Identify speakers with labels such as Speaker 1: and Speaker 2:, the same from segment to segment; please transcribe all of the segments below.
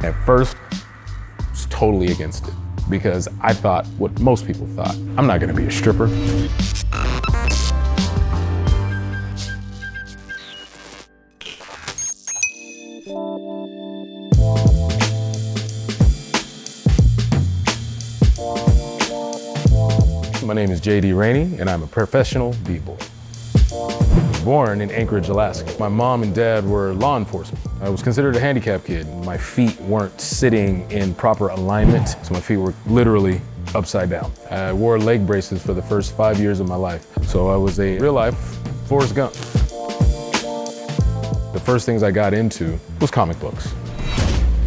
Speaker 1: At first, I was totally against it because I thought what most people thought. I'm not gonna be a stripper. My name is JD Rainey, and I'm a professional b-boy. Born in Anchorage, Alaska. My mom and dad were law enforcement. I was considered a handicapped kid. My feet weren't sitting in proper alignment, so my feet were literally upside down. I wore leg braces for the first 5 years of my life, so I was a real-life Forrest Gump. The first things I got into was comic books.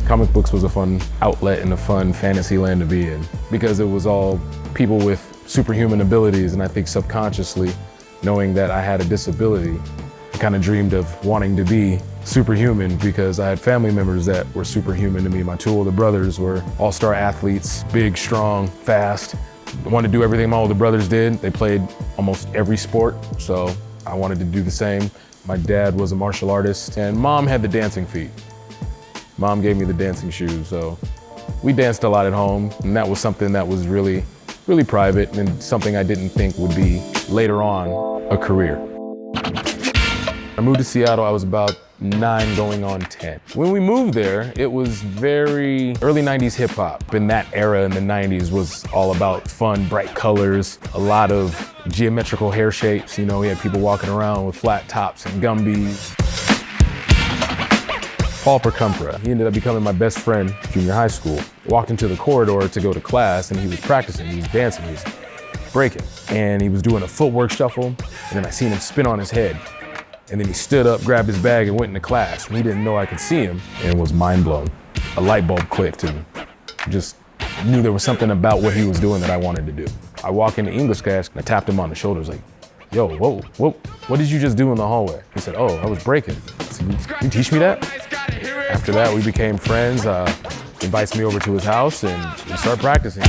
Speaker 1: Comic books was a fun outlet and a fun fantasy land to be in because it was all people with superhuman abilities, and I think subconsciously, knowing that I had a disability, I kind of dreamed of wanting to be superhuman because I had family members that were superhuman to me. My two older brothers were all-star athletes, big, strong, fast. I wanted to do everything my older brothers did. They played almost every sport, so I wanted to do the same. My dad was a martial artist, and mom had the dancing feet. Mom gave me the dancing shoes, so we danced a lot at home, and that was something that was really private and something I didn't think would be later on a career. I moved to Seattle, I was about 9 going on 10. When we moved there, it was very early 90s hip hop. In that era in the 90s was all about fun, bright colors, a lot of geometrical hair shapes. You know, we had people walking around with flat tops and Gumbies. Paul Percumpra, he ended up becoming my best friend junior high school. Walked into the corridor to go to class and he was practicing, he was dancing, he was breaking. And he was doing a footwork shuffle, and then I seen him spin on his head. And then he stood up, grabbed his bag, and went into class. And he didn't know I could see him, and was mind blown. A light bulb clicked and just knew there was something about what he was doing that I wanted to do. I walked into English class and I tapped him on the shoulder, like, yo, whoa, what did you just do in the hallway? He said, oh, I was breaking. I said, can you teach me that? After that, we became friends. He invites me over to his house and we start practicing.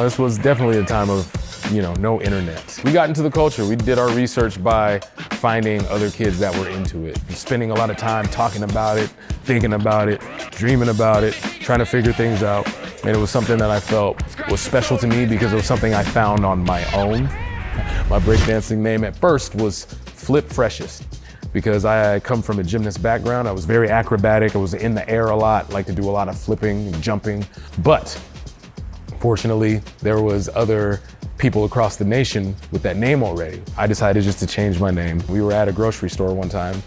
Speaker 1: This was definitely a time of, no internet. We got into the culture. We did our research by finding other kids that were into it, spending a lot of time talking about it, thinking about it, dreaming about it, trying to figure things out. And it was something that I felt was special to me because it was something I found on my own. My breakdancing name at first was Flip Freshest because I come from a gymnast background. I was very acrobatic. I was in the air a lot, like to do a lot of flipping and jumping. But fortunately, there was other people across the nation with that name already. I decided just to change my name. We were at a grocery store one time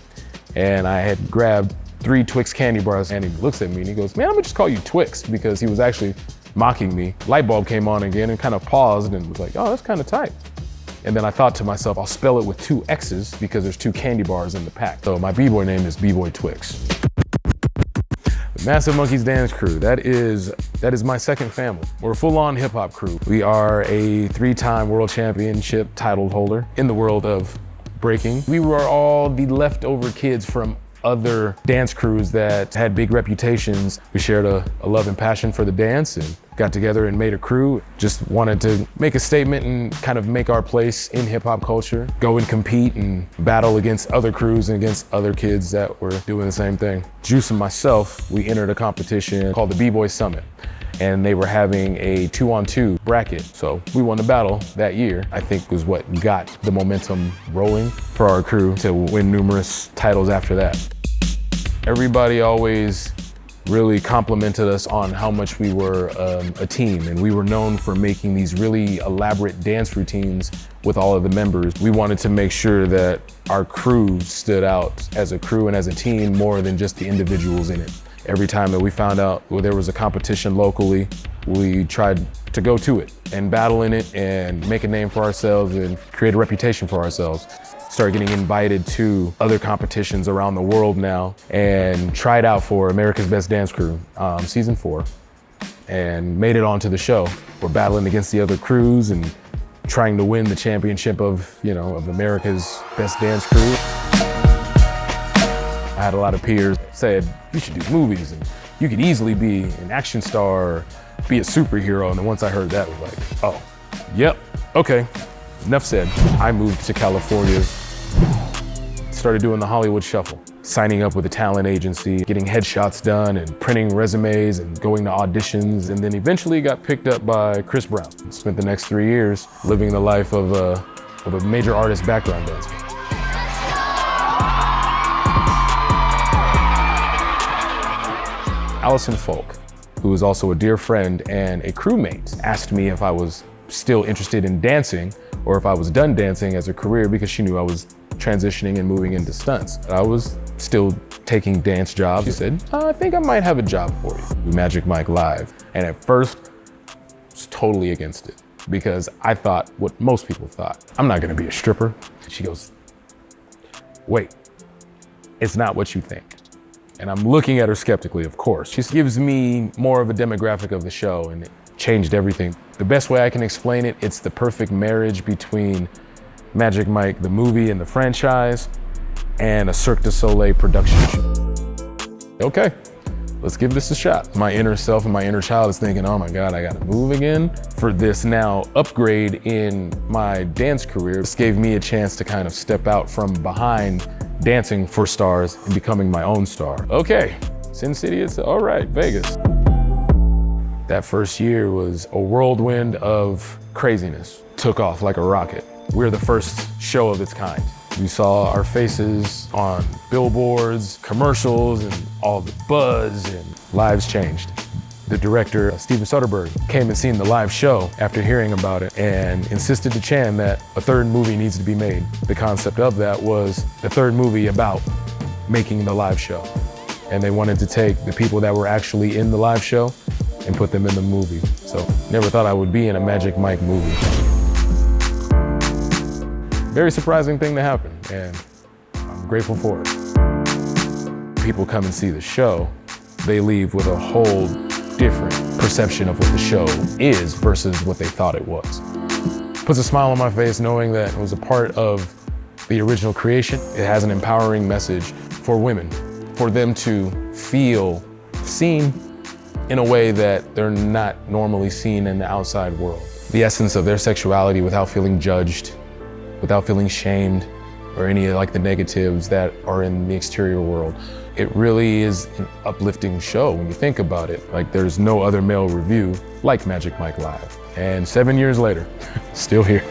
Speaker 1: and I had grabbed 3 Twix candy bars and he looks at me and he goes, man, I'm gonna just call you Twix, because he was actually mocking me. Light bulb came on again and kind of paused and was like, oh, that's kind of tight. And then I thought to myself, I'll spell it with 2 X's because there's 2 candy bars in the pack. So my b-boy name is B-Boy Twix. The Massive Monkeys Dance Crew, that is my second family. We're a full-on hip-hop crew. We are a 3-time world championship title holder in the world of breaking. We were all the leftover kids from other dance crews that had big reputations. We shared a love and passion for the dance and got together and made a crew. Just wanted to make a statement and kind of make our place in hip hop culture. Go and compete and battle against other crews and against other kids that were doing the same thing. Juice and myself, we entered a competition called the B-Boy Summit. And they were having a 2-on-2 bracket. So we won the battle that year. I think was what got the momentum rolling for our crew to win numerous titles after that. Everybody always really complimented us on how much we were a team, and we were known for making these really elaborate dance routines with all of the members. We wanted to make sure that our crew stood out as a crew and as a team more than just the individuals in it. Every time that we found out there was a competition locally, we tried to go to it and battle in it and make a name for ourselves and create a reputation for ourselves. Started getting invited to other competitions around the world now and tried out for America's Best Dance Crew, season 4, and made it onto the show. We're battling against the other crews and trying to win the championship of America's Best Dance Crew. I had a lot of peers said, you should do movies and you could easily be an action star or be a superhero. And then once I heard that, I was like, oh, yep, okay. Enough said. I moved to California, started doing the Hollywood shuffle, signing up with a talent agency, getting headshots done and printing resumes and going to auditions, and then eventually got picked up by Chris Brown. Spent the next 3 years living the life of a major artist background dancer. Allison Folk, who is also a dear friend and a crewmate, asked me if I was still interested in dancing or if I was done dancing as a career because she knew I was transitioning and moving into stunts. I was still taking dance jobs. She said, I think I might have a job for you. Do Magic Mike Live. And at first, I was totally against it because I thought what most people thought. I'm not gonna be a stripper. She goes, wait, it's not what you think. And I'm looking at her skeptically, of course. She gives me more of a demographic of the show and it changed everything. The best way I can explain it, it's the perfect marriage between Magic Mike, the movie and the franchise, and a Cirque du Soleil production show. Okay, let's give this a shot. My inner self and my inner child is thinking, oh my God, I gotta move again. For this now upgrade in my dance career, this gave me a chance to kind of step out from behind dancing for stars and becoming my own star. Okay, Sin City, it's all right, Vegas. That first year was a whirlwind of craziness. Took off like a rocket. We're the first show of its kind. We saw our faces on billboards, commercials, and all the buzz, and lives changed. The director, Steven Soderbergh, came and seen the live show after hearing about it and insisted to Chan that a third movie needs to be made. The concept of that was the third movie about making the live show. And they wanted to take the people that were actually in the live show and put them in the movie. So never thought I would be in a Magic Mike movie. Very surprising thing to happen, and I'm grateful for it. People come and see the show, they leave with a whole different perception of what the show is versus what they thought it was. Puts a smile on my face knowing that it was a part of the original creation. It has an empowering message for women, for them to feel seen in a way that they're not normally seen in the outside world. The essence of their sexuality without feeling judged, without feeling shamed, or any like the negatives that are in the exterior world. It really is an uplifting show when you think about it. Like there's no other male review like Magic Mike Live. And 7 years later, still here.